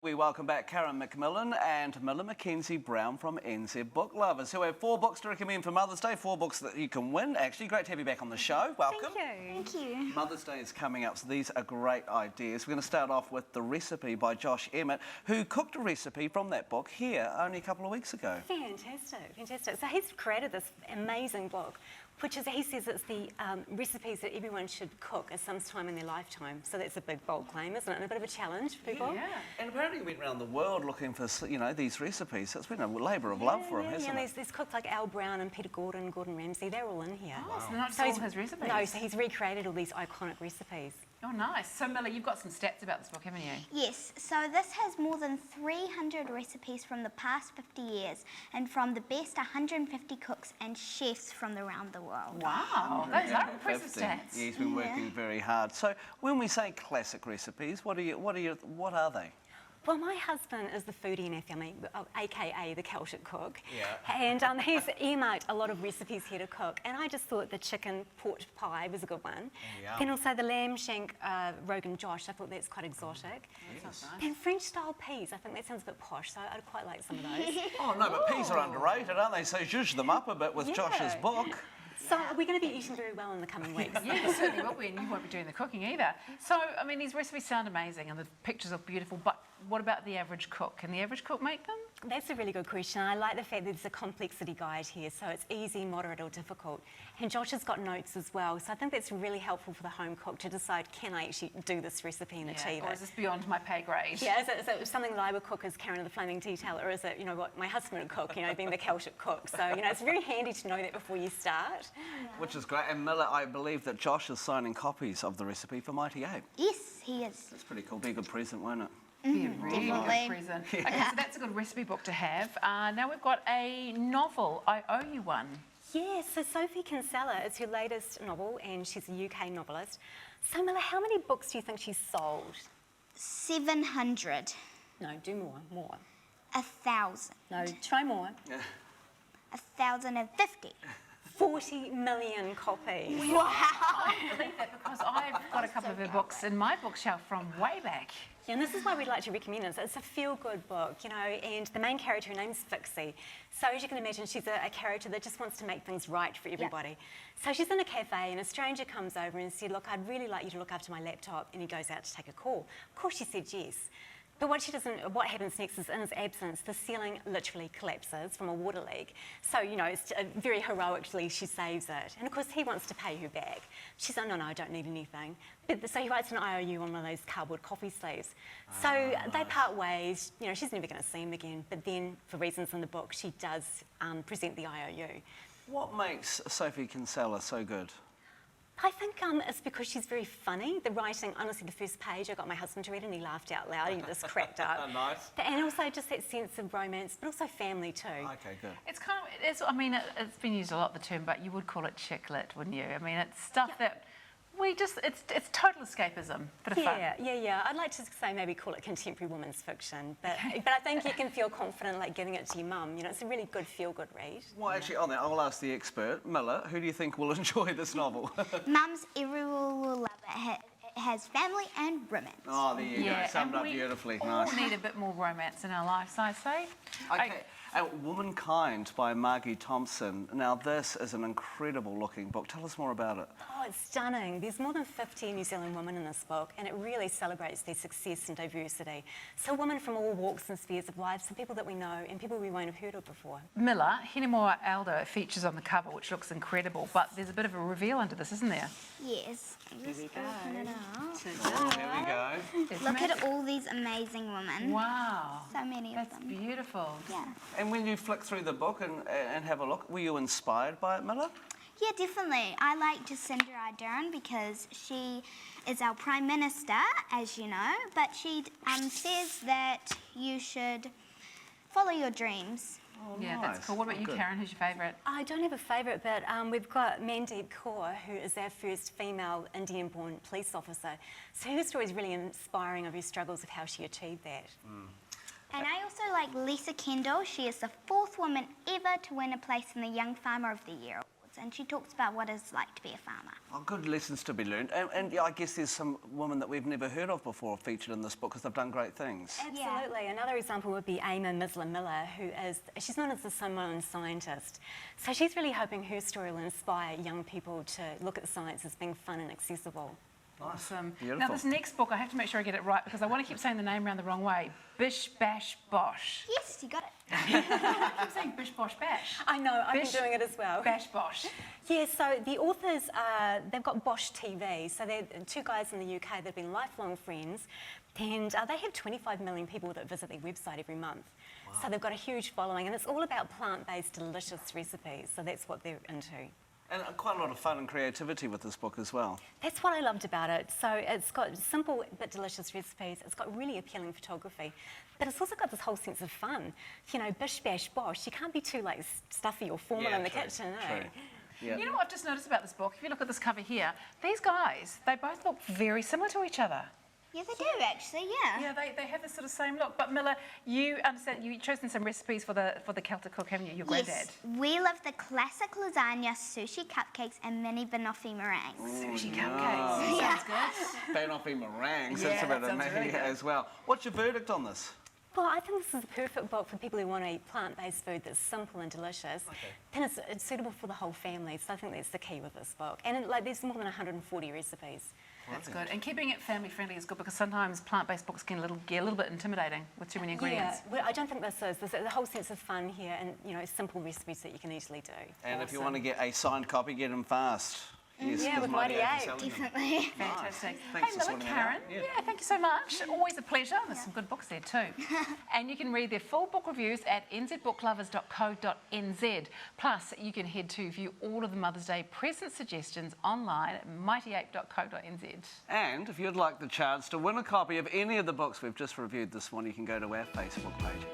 We welcome back Karen McMillan and Miller Mackenzie-Brown from NZ Book Lovers. So we have 4 books to recommend for Mother's Day, 4 books that you can win. Actually, great to have you back on the show. Welcome. Thank you. Mother's Day is coming up, so these are great ideas. We're going to start off with The Recipe by Josh Emmett, who cooked a recipe from that book here only a couple of weeks ago. Fantastic. So he's created this amazing book, which is, he says, it's the recipes that everyone should cook at some time in their lifetime. So that's a big, bold claim, isn't it? And a bit of a challenge for people. Yeah. And apparently he went around the world looking for, these recipes. It's been a labour of love for him, hasn't it? And there's cooks like Al Brown and Peter Gordon, Gordon Ramsay, they're all in here. Oh, wow. So not all his recipes? No, so he's recreated all these iconic recipes. Oh, nice. So, Miller, you've got some stats about this book, haven't you? Yes. So this has more than 300 recipes from the past 50 years and from the best 150 cooks and chefs from around the world. Wow, those are impressive stats. Yeah, he's been working very hard. So, when we say classic recipes, what are they? Well, my husband is the foodie in our family, aka the Celtic cook. Yeah. And he's earmarked a lot of recipes here to cook. And I just thought the chicken pork pie was a good one. Yeah. Then also the lamb shank Rogan Josh, I thought that's quite exotic. Yes. And French style peas, I think that sounds a bit posh, so I'd quite like some of those. Oh, no, but peas are underrated, aren't they? So zhuzh them up a bit with Josh's book. So we're going to be eating very well in the coming weeks. Yeah, you certainly will be, and you won't be doing the cooking either. So, I mean, these recipes sound amazing and the pictures are beautiful, but what about the average cook? Can the average cook make them? That's a really good question. I like the fact that there's a complexity guide here, so it's easy, moderate or difficult. And Josh has got notes as well, so I think that's really helpful for the home cook to decide, can I actually do this recipe and achieve it? Or is this beyond my pay grade? Yeah, is it something that I would cook as Karen the Flaming Detailer, or is it, what my husband would cook, being the Celtic cook? So, it's very handy to know that before you start. Which is great. And Miller, I believe that Josh is signing copies of the recipe for Mighty Ape. Yes, he is. That's pretty cool. Be a good present, won't it? Be a really good present. Okay, so that's a good recipe book to have. Now we've got a novel, I Owe You One. Yeah, so Sophie Kinsella is her latest novel, and she's a UK novelist. So, Miller, how many books do you think she's sold? 700. No, do more. 1,000. No, try more. 1,050. 40 million copies. Wow. I believe that because I've got a couple of her books in my bookshelf from way back. Yeah, and this is why we'd like to recommend it. It's a feel-good book, and the main character, her name's Fixie. So as you can imagine, she's a character that just wants to make things right for everybody. Yep. So she's in a cafe and a stranger comes over and said, look, I'd really like you to look after my laptop, and he goes out to take a call. Of course she said yes. But what happens next is, in his absence, the ceiling literally collapses from a water leak. So, it's very heroically she saves it. And of course, he wants to pay her back. She's like, no, I don't need anything. So he writes an IOU on one of those cardboard coffee sleeves. So they part ways. She's never going to see him again. But then, for reasons in the book, she does present the IOU. What makes Sophie Kinsella so good? I think it's because she's very funny. The writing, honestly, the first page, I got my husband to read and he laughed out loud. He just cracked up. Nice. And also just that sense of romance, but also family too. Okay, good. It's it's been used a lot, the term, but you would call it chick lit, wouldn't you? I mean, it's stuff that it's total escapism, bit of fun. Yeah. I'd like to say maybe call it contemporary women's fiction, but I think you can feel confident like giving it to your mum. It's a really good feel-good read. Well, actually, on that, I'll ask the expert, Miller. Who do you think will enjoy this novel? Mums, everyone will love it. It has family and romance. Oh, there you go. Summed up beautifully. Nice. We need a bit more romance in our lives, I say. Okay. Womankind by Margie Thompson. Now, this is an incredible looking book. Tell us more about it. Oh, it's stunning. There's more than 50 New Zealand women in this book, and it really celebrates their success and diversity. So women from all walks and spheres of life, some people that we know and people we won't have heard of before. Miller, Hinemoa Aldo features on the cover, which looks incredible, but there's a bit of a reveal under this, isn't there? Yes. Here we go. Oh, here we go. Look at all these amazing women. Wow. So many of them. That's beautiful. Yeah. And when you flick through the book and have a look, were you inspired by it, Miller? Yeah, definitely. I like Jacinda Ardern because she is our Prime Minister, as you know, but she says that you should follow your dreams. Oh, yeah, nice. that's cool. What about you, Karen? Who's your favourite? I don't have a favourite, but we've got Mandeep Kaur, who is our first female Indian-born police officer. So her story is really inspiring of her struggles of how she achieved that. And I also like Lisa Kendall. She is the 4th woman ever to win a place in the Young Farmer of the Year Award. fields, and she talks about what it's like to be a farmer. Oh, good lessons to be learned. And yeah, I guess there's some women that we've never heard of before featured in this book because they've done great things. Absolutely. Another example would be Amy Miller, she's known as the Samoan scientist. So she's really hoping her story will inspire young people to look at science as being fun and accessible. Awesome. Beautiful. Now, this next book, I have to make sure I get it right because I want to keep saying the name around the wrong way. Bish, Bash, Bosh. Yes, you got it. I keep saying Bish, Bosh, Bash. I know, I've Bish, been doing it as well. Bash, Bosh. Yeah, so the authors, they've got Bosch TV. So they're two guys in the UK that have been lifelong friends, and they have 25 million people that visit their website every month. Wow. So they've got a huge following, and it's all about plant-based delicious recipes. So that's what they're into. And quite a lot of fun and creativity with this book as well. That's what I loved about it. So it's got simple but delicious recipes. It's got really appealing photography, but it's also got this whole sense of fun. You know, bish, bash, bosh. You can't be too like stuffy or formal in the kitchen, eh? Yeah. You know what I've just noticed about this book? If you look at this cover here, these guys, they both look very similar to each other. Yeah, they do actually, yeah. Yeah, they have this sort of same look. But Miller, you understand, you've chosen some recipes for the Celtic cook, haven't you? Your granddad. Yes, we love the classic lasagna, sushi cupcakes, and mini banoffee meringues. Sushi cupcakes. Yeah. Sounds good. Banoffee meringues, Yeah, that's a bit that of me sounds really good. as well. What's your verdict on this? Well, I think this is the perfect book for people who want to eat plant-based food that's simple and delicious. Then it's suitable for the whole family, so I think that's the key with this book. And there's more than 140 recipes. That's good. And keeping it family-friendly is good because sometimes plant-based books can get a little bit intimidating with too many ingredients. Yeah, well, I don't think this is. There's a whole sense of fun here and, you know, simple recipes that you can easily do. And if you want to get a signed copy, get them fast. Yes, Yeah, 'cause with Mighty Mighty Ape Ape. is selling them. Definitely. Fantastic. Thanks Hey, for Miller, sorting that out. Karen. Yeah, thank you so much. Always a pleasure. There's some good books there too. And you can read their full book reviews at nzbooklovers.co.nz. Plus, you can head to view all of the Mother's Day present suggestions online at mightyape.co.nz. And if you'd like the chance to win a copy of any of the books we've just reviewed this morning, you can go to our Facebook page.